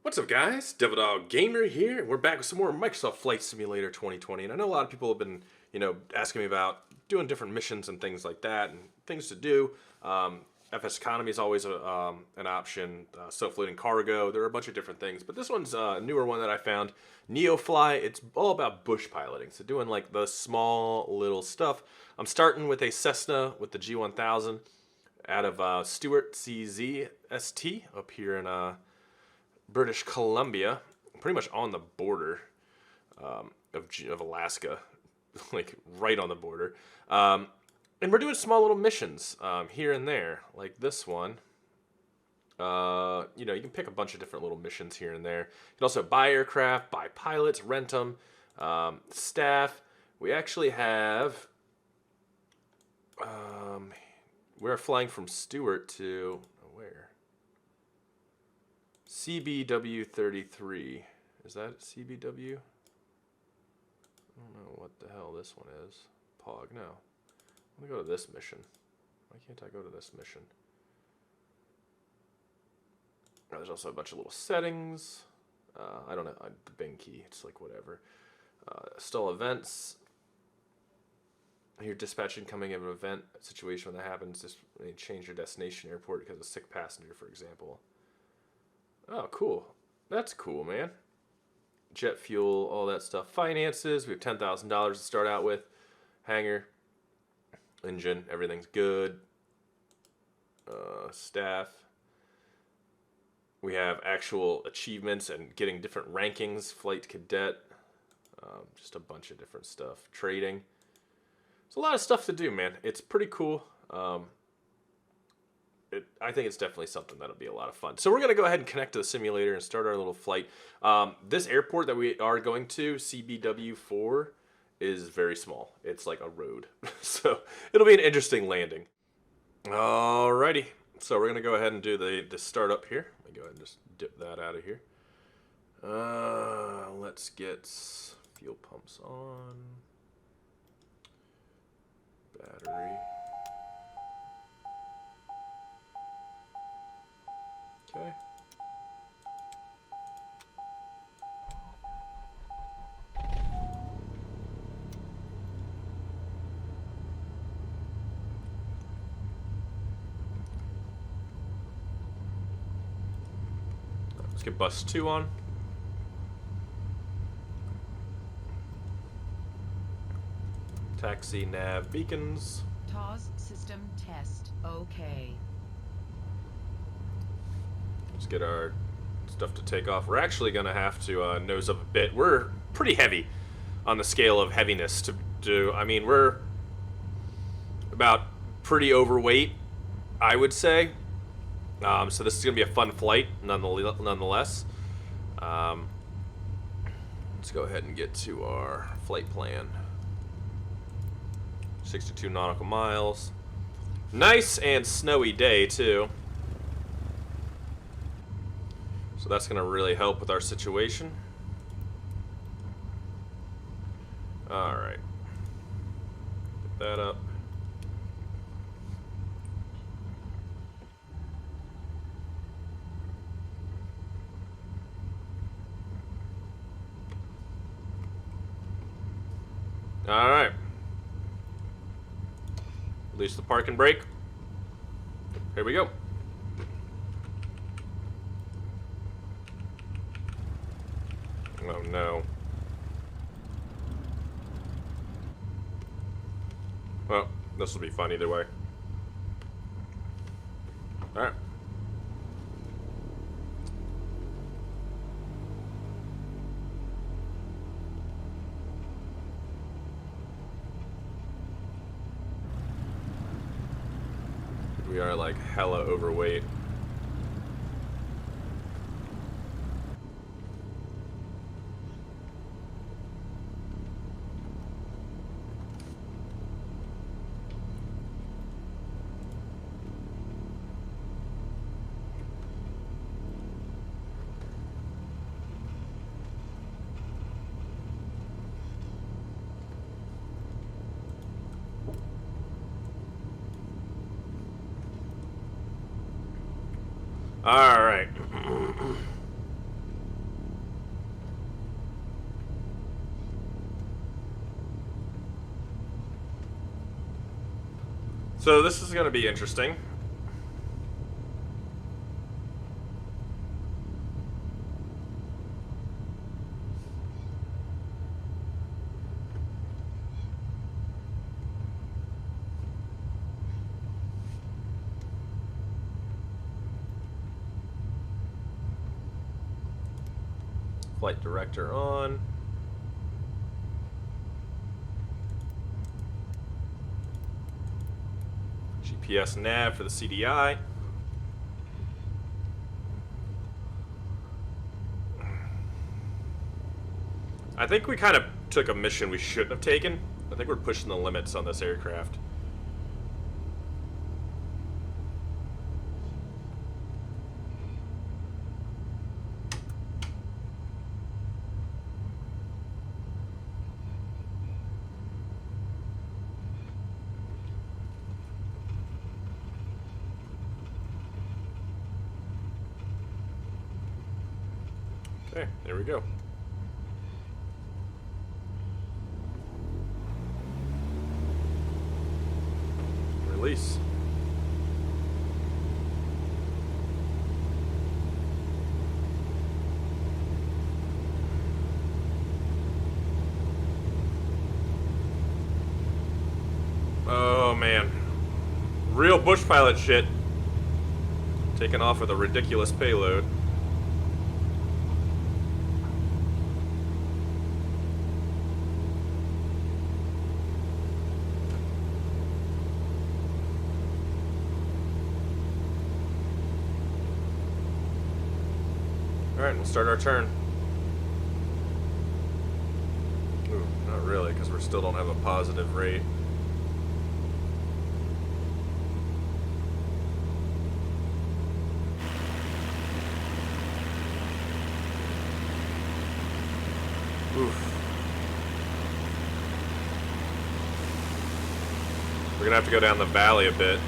What's up, guys? TheDevildogGamer here, and we're back with some more Microsoft Flight Simulator 2020. And I know a lot of people have been, asking me about doing different missions and things like that, and things to do. FS Economy is always an option. Self-loading cargo. There are a bunch of different things, but this one's a newer one that I found. NeoFly. It's all about bush piloting, so doing like the small little stuff. I'm starting with a Cessna with the G1000 out of Stewart CZST up here in British Columbia, pretty much on the border of Alaska, like right on the border. And we're doing small little missions here and there, like this one. You can pick a bunch of different little missions here and there. You can also buy aircraft, buy pilots, rent them, staff. We actually have. We're flying from Stewart to where? CBW 33. Is that CBW? I don't know what the hell this one is. POG, no. Let me go to this mission. Why can't I go to this mission? Oh, there's also a bunch of little settings. I don't know. The Bing key. It's like whatever. Stall events. Here, dispatching coming of an event situation when that happens. Just change your destination airport because of a sick passenger, for example. Oh, cool. That's cool, man. Jet fuel, all that stuff. Finances, we have $10,000 to start out with. Hangar, engine, everything's good. Staff. We have actual achievements and getting different rankings. Flight cadet. Just a bunch of different stuff. Trading. There's a lot of stuff to do, man. It's pretty cool. I think it's definitely something that'll be a lot of fun. So we're going to go ahead and connect to the simulator and start our little flight. This airport that we are going to, CBW4, is very small. It's like a road. So it'll be an interesting landing. Alrighty. So we're going to go ahead and do the startup here. Let me go ahead and just dip that out of here. Let's get fuel pumps on. Battery. Okay. Let's get bus 2 on. Taxi nav beacons. TOS system test. Okay. Let's get our stuff to take off. We're actually going to have to nose up a bit. We're pretty heavy on the scale of heaviness to do. I mean, we're about pretty overweight, I would say. So this is going to be a fun flight, nonetheless. Let's go ahead and get to our flight plan. 62 nautical miles. Nice and snowy day, too. So that's going to really help with our situation. Alright. Get that up. Alright. Release the parking brake. Here we go. Oh no. Well, this will be fun either way. Alright. We are like hella overweight. Alright. So this is going to be interesting. Flight director on. GPS nav for the CDI. I think we kind of took a mission we shouldn't have taken. I think we're pushing the limits on this aircraft. Okay, there we go. Release. Oh man. Real bush pilot shit. Taking off with a ridiculous payload. Alright, we'll start our turn. Ooh, not really, because we still don't have a positive rate. Oof. We're gonna have to go down the valley a bit.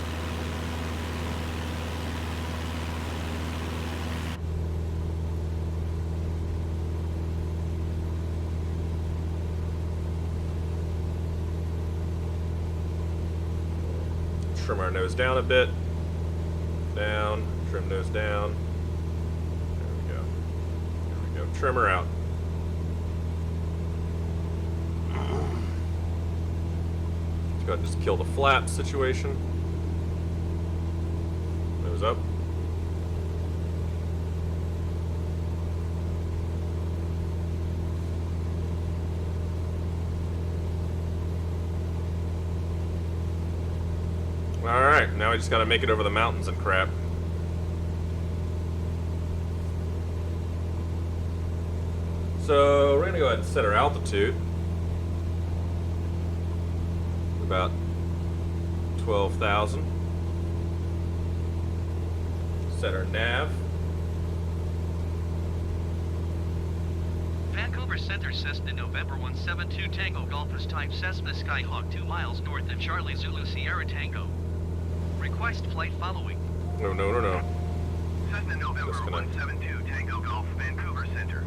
Trim our nose down a bit. Down. Trim nose down. There we go. There we go. Trim her out. Let's go ahead and just kill the flap situation. Nose up. Alright, now we just gotta make it over the mountains and crap. So, we're gonna go ahead and set our altitude. About 12,000. Set our nav. Vancouver Center Cessna November 172 Tango Golf is type Cessna Skyhawk 2 miles north of Charlie Zulu Sierra Tango. Request flight following. No. Cessna November Disconnect. 172 Tango Golf, Vancouver Center.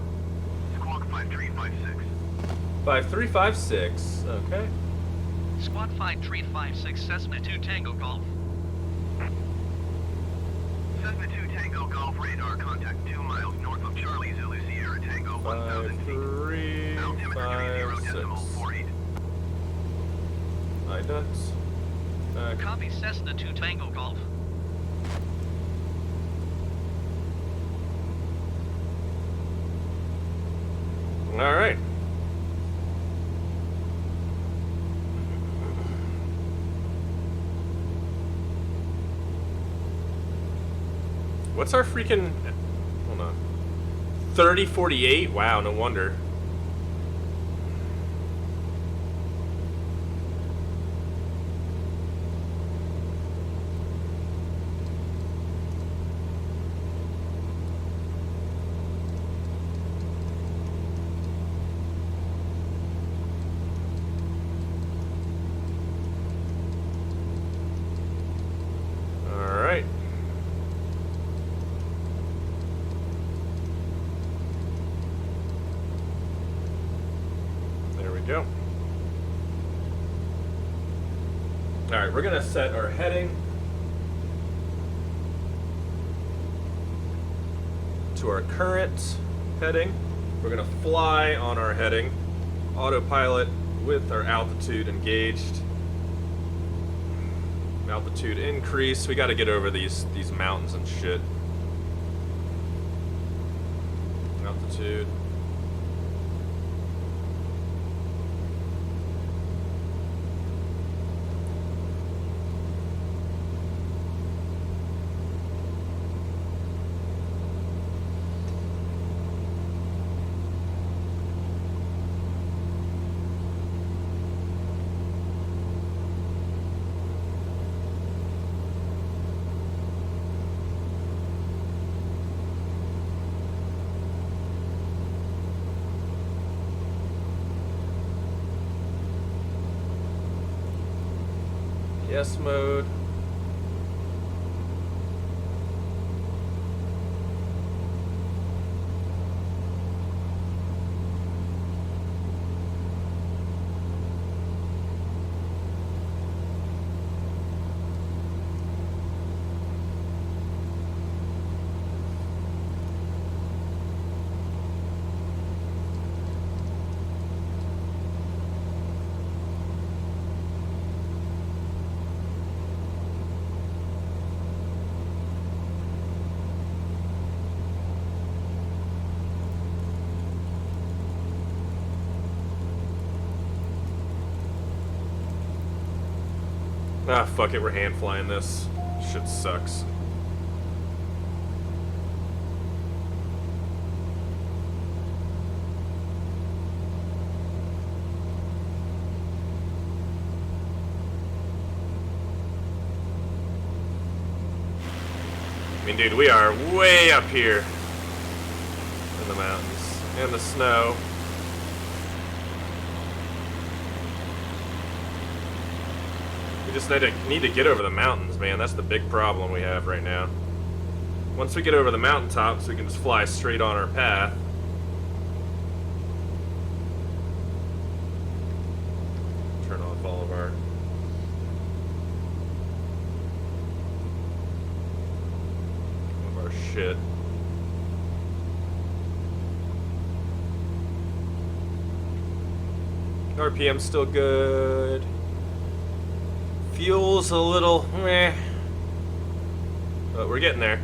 Squawk 5356. 5356. Okay. Squad 5356 Cessna 2 Tango Golf. Cessna 2 Tango Golf radar contact 2 miles north of Charlie Zulu Sierra Tango 1000 feet. Altimeter 30.48. IDUTs. Copy Cessna 2 Tango Golf. Alright. What's our freaking... Hold on. 3048? Wow, no wonder. Alright. There we go. Alright, we're gonna set our heading to our current heading. We're gonna fly on our heading. Autopilot with our altitude engaged. Altitude increase. We gotta get over these mountains and shit. Altitude. Yes mode. Ah, fuck it, we're hand flying this. Shit sucks. I mean, dude, we are way up here in the mountains and the snow. We just need to get over the mountains, man. That's the big problem we have right now. Once we get over the mountaintops, we can just fly straight on our path. Turn off all of our shit. RPM's still good. Fuel's a little meh, but we're getting there.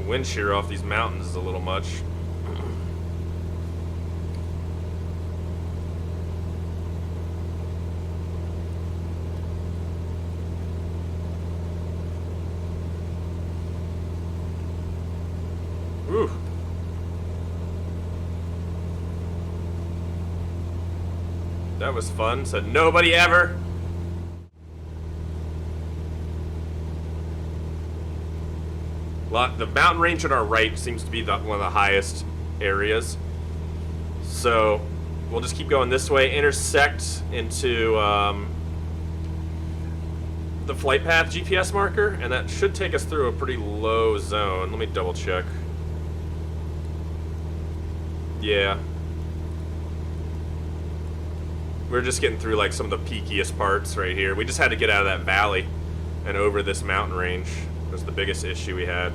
Wind shear off these mountains is a little much. Ooh. That was fun. Said nobody ever. The mountain range on our right seems to be one of the highest areas. So we'll just keep going this way, intersect into the flight path GPS marker, and that should take us through a pretty low zone. Let me double check. Yeah. We're just getting through like some of the peakiest parts right here. We just had to get out of that valley and over this mountain range. Was the biggest issue we had.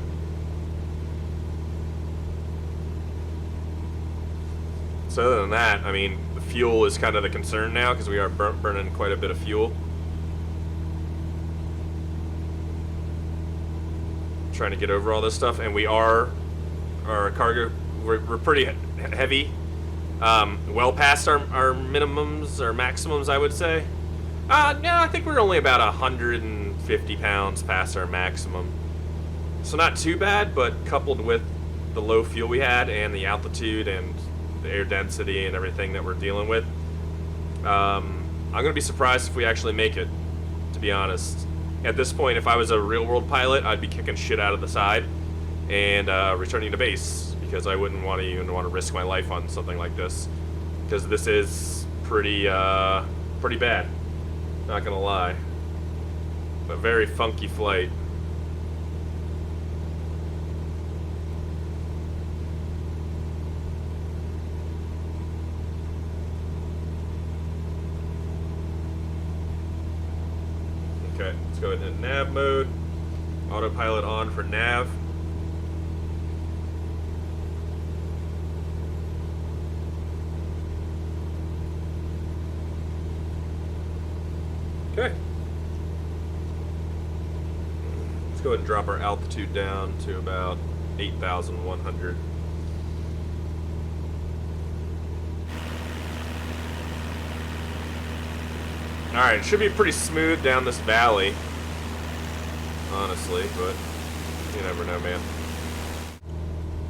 So other than that, I mean, the fuel is kind of the concern now because we are burning quite a bit of fuel. Trying to get over all this stuff, and we are, our cargo, we're pretty heavy. Well past our minimums or maximums, I would say. No, I think we're only about 150 pounds past our maximum. So not too bad, but coupled with the low fuel we had and the altitude and the air density and everything that we're dealing with, I'm going to be surprised if we actually make it, to be honest. At this point, if I was a real-world pilot, I'd be kicking shit out of the side and returning to base, because I wouldn't want to even want to risk my life on something like this, because this is pretty pretty bad. Not gonna lie, a very funky flight. Okay, let's go ahead and nav mode. Autopilot on for nav. Okay. Let's go ahead and drop our altitude down to about 8,100. Alright, it should be pretty smooth down this valley, honestly, but you never know, man.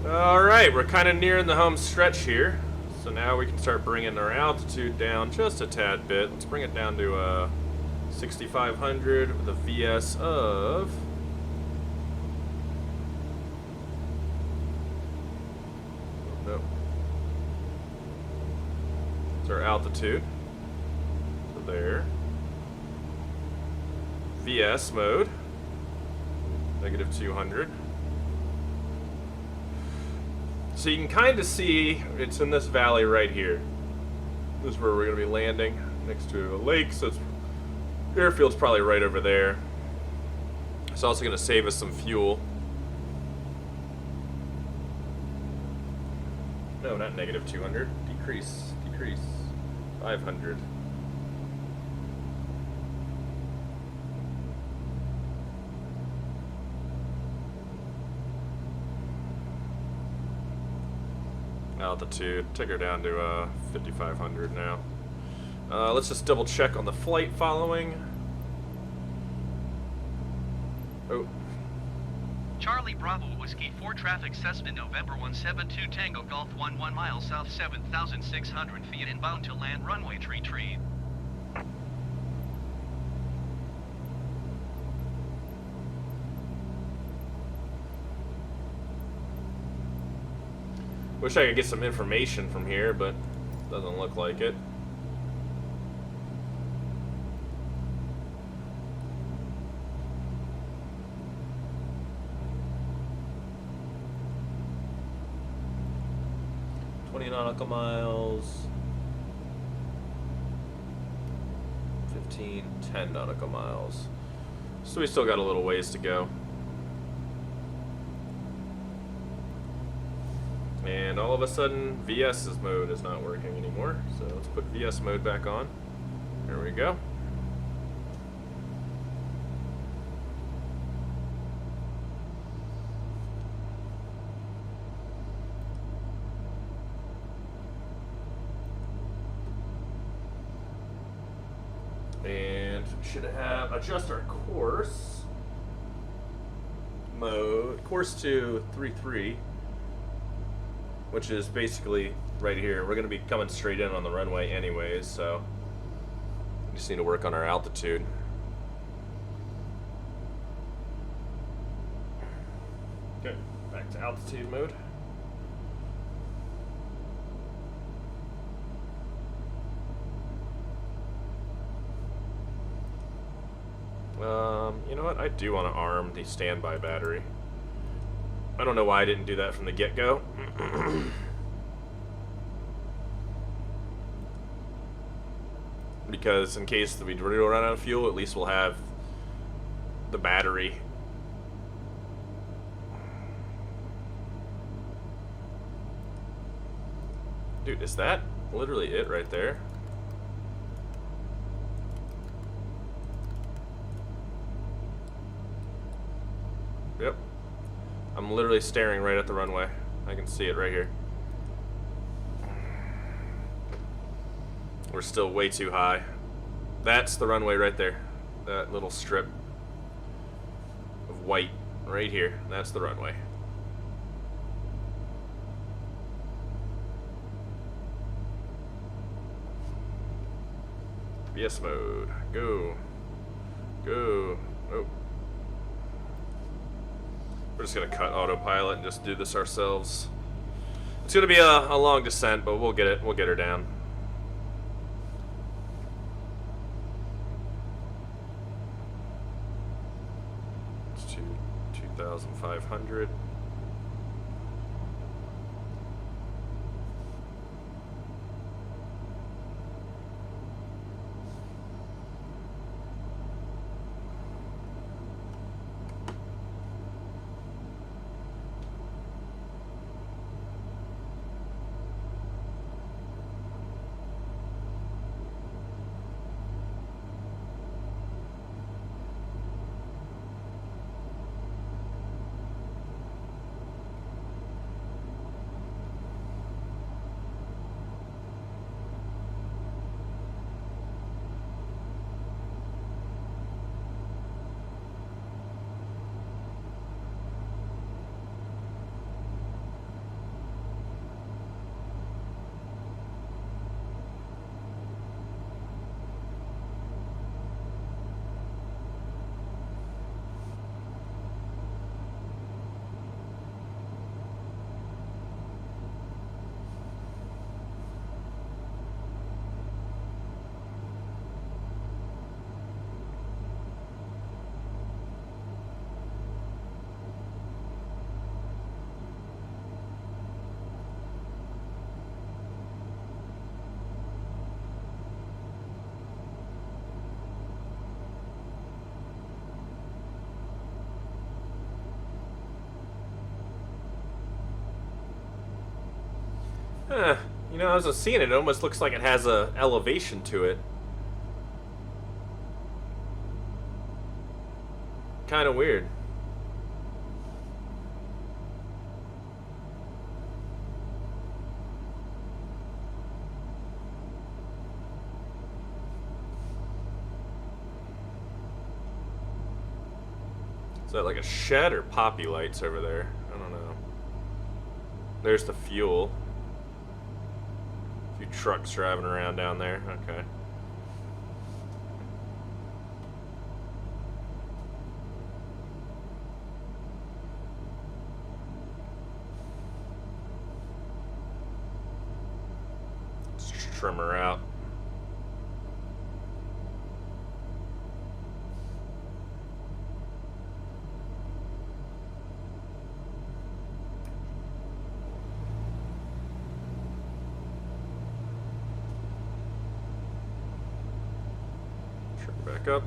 Alright, we're kind of nearing the home stretch here, so now we can start bringing our altitude down just a tad bit. Let's bring it down to 6,500 with a VS of... oh, no. It's our altitude. There. VS mode. -200. So you can kind of see it's in this valley right here. This is where we're going to be landing, next to a lake. So it's, airfield's probably right over there. It's also going to save us some fuel. No, not -200. Decrease. 500. Altitude, take her down to 5,500 now. Let's just double check on the flight following. Oh. Charlie Bravo Whiskey 4 traffic Cessna November 172 Tango Golf 11 miles south 7,600 feet inbound to land runway tree. Wish I could get some information from here, but doesn't look like it. Nautical miles, 15, 10 nautical miles. So we still got a little ways to go. And all of a sudden, VS's mode is not working anymore. So let's put VS mode back on. There we go. And should have adjust our course mode, course to 3-3, which is basically right here. We're going to be coming straight in on the runway anyways, so we just need to work on our altitude. Okay, back to altitude mode. You know what? I do want to arm the standby battery. I don't know why I didn't do that from the get-go. Because in case we do run out of fuel, at least we'll have the battery. Dude, is that literally it right there? Yep. I'm literally staring right at the runway. I can see it right here. We're still way too high. That's the runway right there. That little strip of white right here. That's the runway. VS mode. Go. Go. Oh. We're just gonna cut autopilot and just do this ourselves. It's gonna be a long descent, but we'll get it. We'll get her down. It's 2,500. You know, as I was seeing it, it almost looks like it has a elevation to it. Kind of weird. Is that like a shed or poppy lights over there? I don't know. There's the fuel. A few trucks driving around down there. Okay. Let's trim her out. Back up.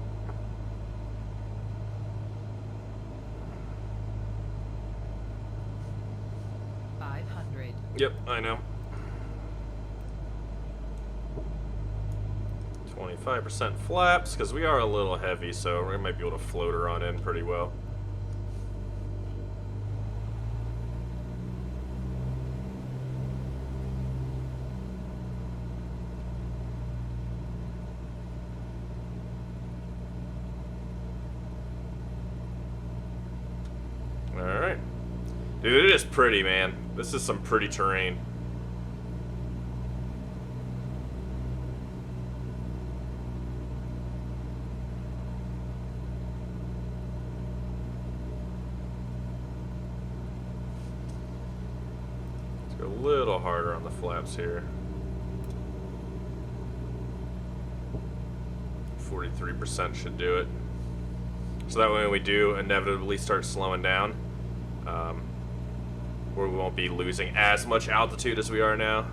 $500. Yep, I know. 25% flaps, because we are a little heavy, so we might be able to float her on in pretty well. Alright. Dude, it is pretty, man. This is some pretty terrain. Let's go a little harder on the flaps here. 43% should do it. So that way when we do inevitably start slowing down, we won't be losing as much altitude as we are now.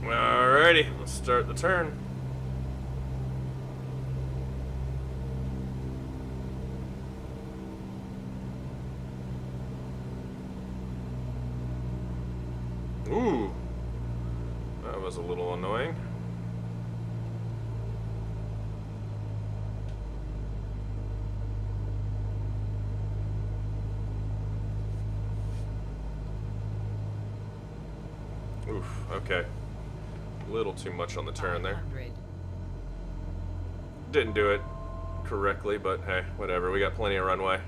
Alrighty, let's start the turn. Ooh, that was a little annoying. Oof, okay. A little too much on the turn there. 500. Didn't do it correctly, but hey, whatever. We got plenty of runway.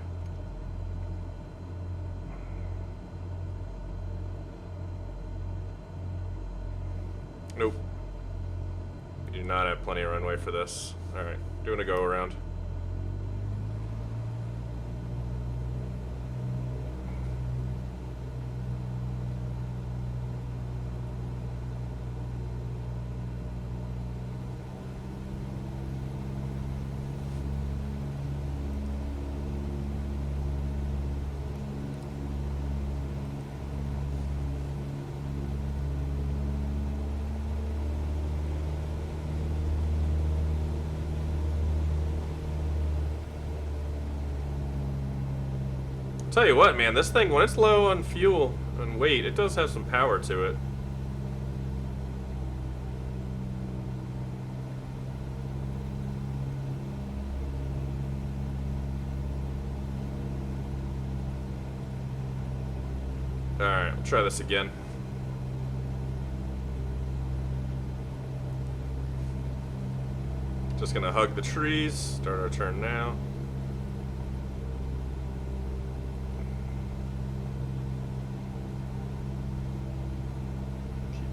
Nope. We do not have plenty of runway for this. Alright, doing a go around. Tell you what, man, this thing, when it's low on fuel and weight, it does have some power to it. Alright, we'll try this again. Just gonna hug the trees, start our turn now.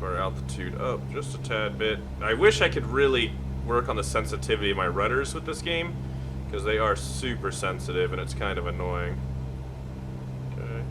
Our altitude up just a tad bit. I wish I could really work on the sensitivity of my rudders with this game, because they are super sensitive and it's kind of annoying. Okay.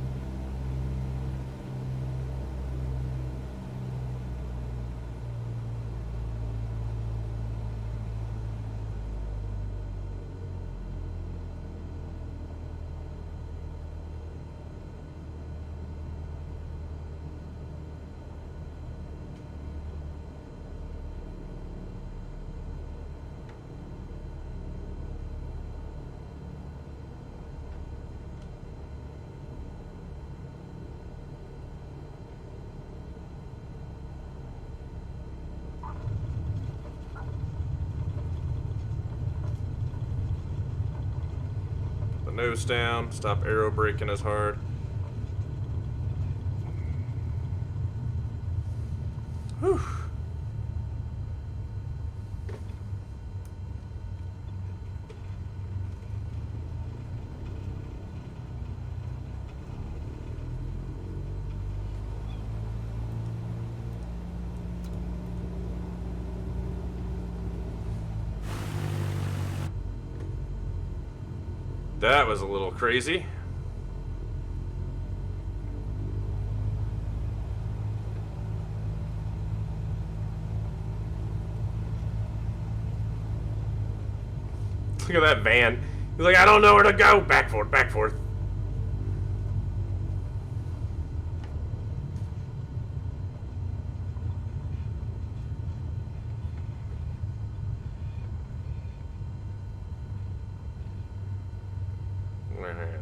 Nose down, stop aero braking as hard. Whew. That was a little crazy. Look at that van. He's like, I don't know where to go. Back forth, back forth.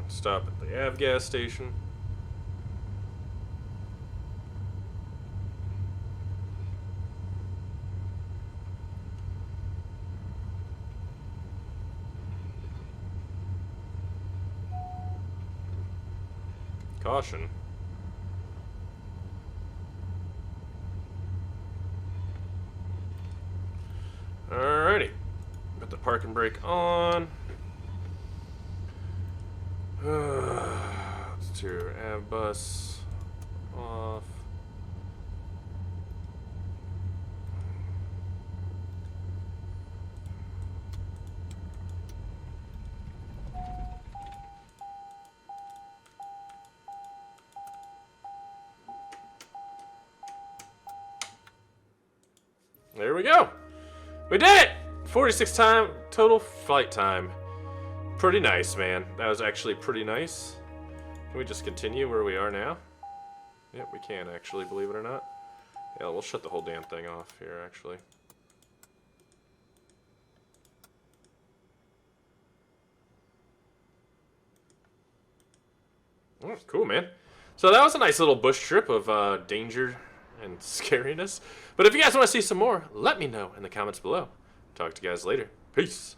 Stop at the Av gas station. Caution. Alrighty. Got the parking brake on. Let's do Av bus off. There we go. We did it! 46 time total flight time. Pretty nice, man. That was actually pretty nice. Can we just continue where we are now? Yep, we can actually, believe it or not. Yeah, we'll shut the whole damn thing off here, actually. Oh, cool, man. So that was a nice little bush trip of danger and scariness. But if you guys want to see some more, let me know in the comments below. Talk to you guys later. Peace.